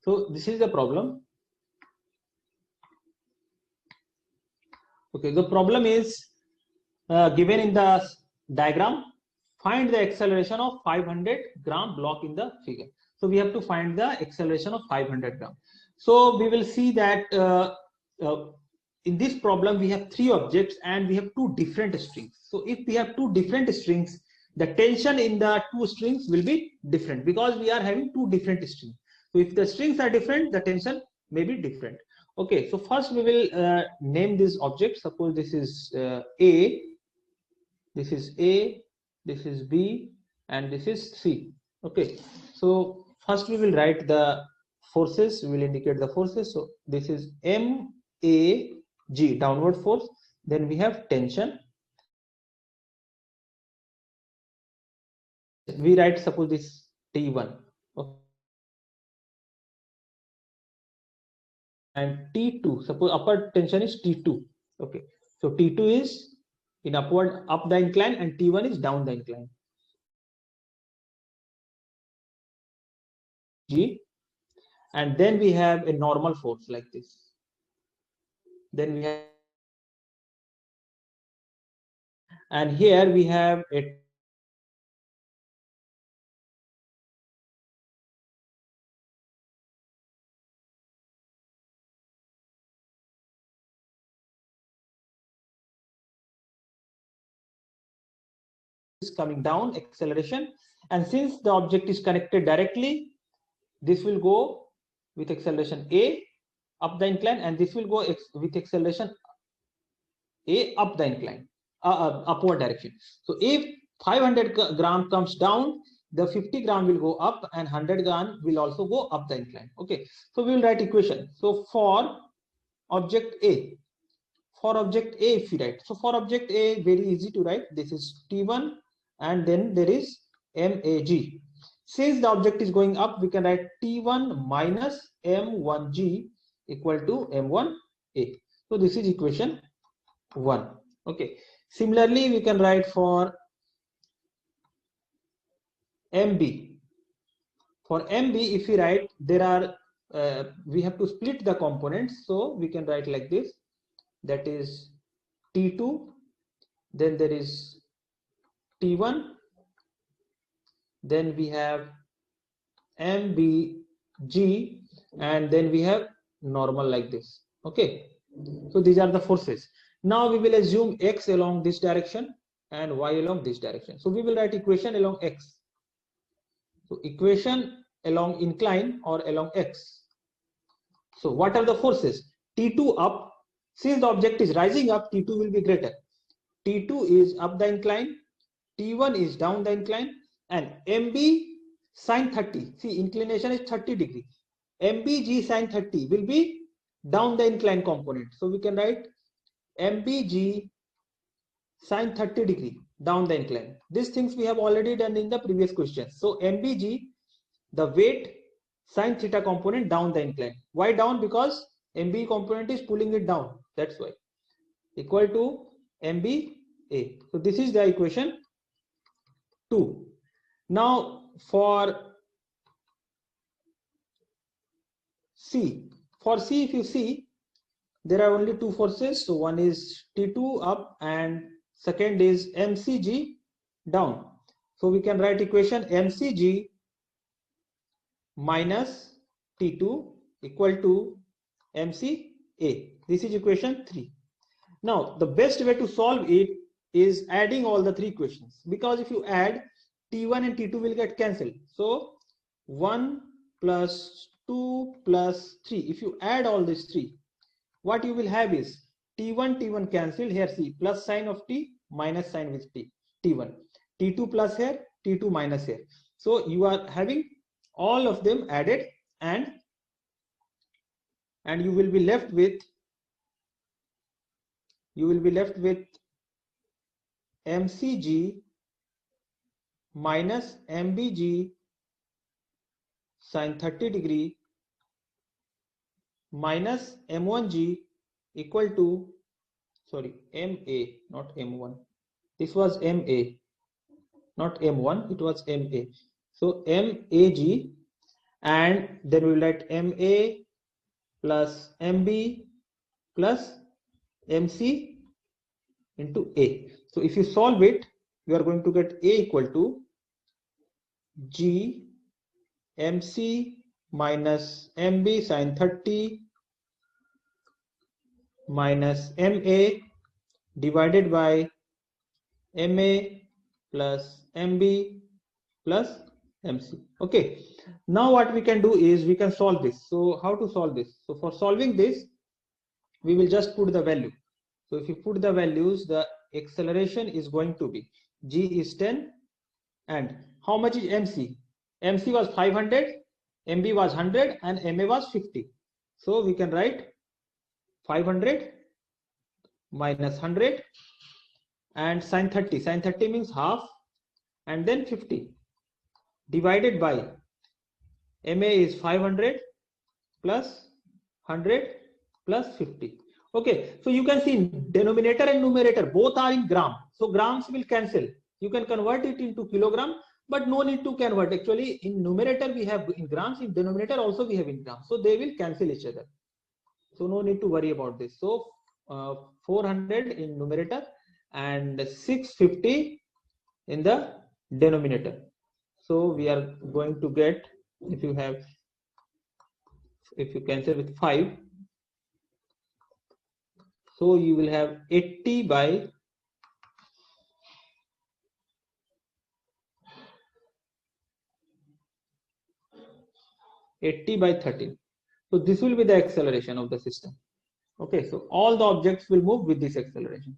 So this is the problem. Okay, the problem is given in the diagram. Find the acceleration of 500 gram block in the figure. So we have to find the acceleration of 500 gram. So we will see that in this problem we have 3 objects and we have 2 different strings. So if we have 2 different strings, the tension in the 2 strings will be different because we are having 2 different strings. So if the strings are different, the tension may be different. Okay, so first we will name this object. Suppose this is A, this is A, this is B, and this is C. Okay, so first we will write the forces. We will indicate the forces. So this is MAG, downward force. Then we have tension. We write, suppose this T1. Okay. And T2, suppose upper tension is T2. Okay, so T2 is in upward, up the incline, and T1 is down the incline. G, and then we have a normal force like this. Then we have, and here we have a is coming down, acceleration, and since the object is connected directly, this will go with acceleration A up the incline, and this will go with acceleration A up the incline, upward direction. So if 500 gram comes down, the 50 gram will go up and 100 gram will also go up the incline. Okay, so we will write equation. So for object A, if we write, so for object A, very easy to write. This is T1 and then there is MAG. Since the object is going up, we can write T1 minus M1G equal to M1A. So this is equation 1. Okay, similarly we can write for MB. For MB, if we write, there are we have to split the components, so we can write like this, that is T2, then there is T1, then we have MBG, and then we have normal like this. Okay, so these are the forces. Now we will assume X along this direction and Y along this direction. So we will write equation along X. So equation along incline or along X. So what are the forces? T2 up, since the object is rising up, T2 will be greater. T2 is up the incline, T1 is down the incline, and MB sine 30. See, inclination is 30 degree. MBG sine 30 will be down the incline component. So we can write MBG sine 30 degree down the incline. These things we have already done in the previous question. So MBG, the weight sine theta component down the incline. Why down? Because MB component is pulling it down. That's why. Equal to MBA. So this is the equation 2. Now for C. For C, if you see, there are only 2 forces. So one is T2 up and second is MCG down. So we can write equation MCG minus T2 equal to MCA. This is equation 3. Now the best way to solve it is adding all the 3 equations, because if you add, T1 and T2 will get cancelled. So 1 plus 2 plus 3. If you add all these 3, what you will have is T1 cancelled here. See, plus sign of T minus sign with T. T1, T2 plus here, T2 minus here. So you are having all of them added, and you will be left with MCG minus MBG sine 30 degree minus M1G equal to, sorry, MA, not M1. This was MA, not M1, it was MA. So MAG, and then we will write MA plus MB plus MC into A. So if you solve it, you are going to get A equal to G MC minus MB sin 30 minus MA divided by MA plus MB plus MC. Okay, now what we can do is we can solve this. So how to solve this? So for solving this, we will just put the value. So if you put the values, the acceleration is going to be G is 10, and how much is MC? MC was 500, MB was 100, and MA was 50. So we can write 500 minus 100 and sin 30. Sin 30 means half, and then 50 divided by MA is 500 plus 100 plus 50. Okay, so you can see denominator and numerator both are in gram. So grams will cancel. You can convert it into kilogram, but no need to convert. Actually, in numerator we have in grams, in denominator also we have in grams. So they will cancel each other. So no need to worry about this. So 400 in numerator and 650 in the denominator. So we are going to get, if you cancel with 5, so you will have 80 by 13. So this will be the acceleration of the system. Okay, so all the objects will move with this acceleration.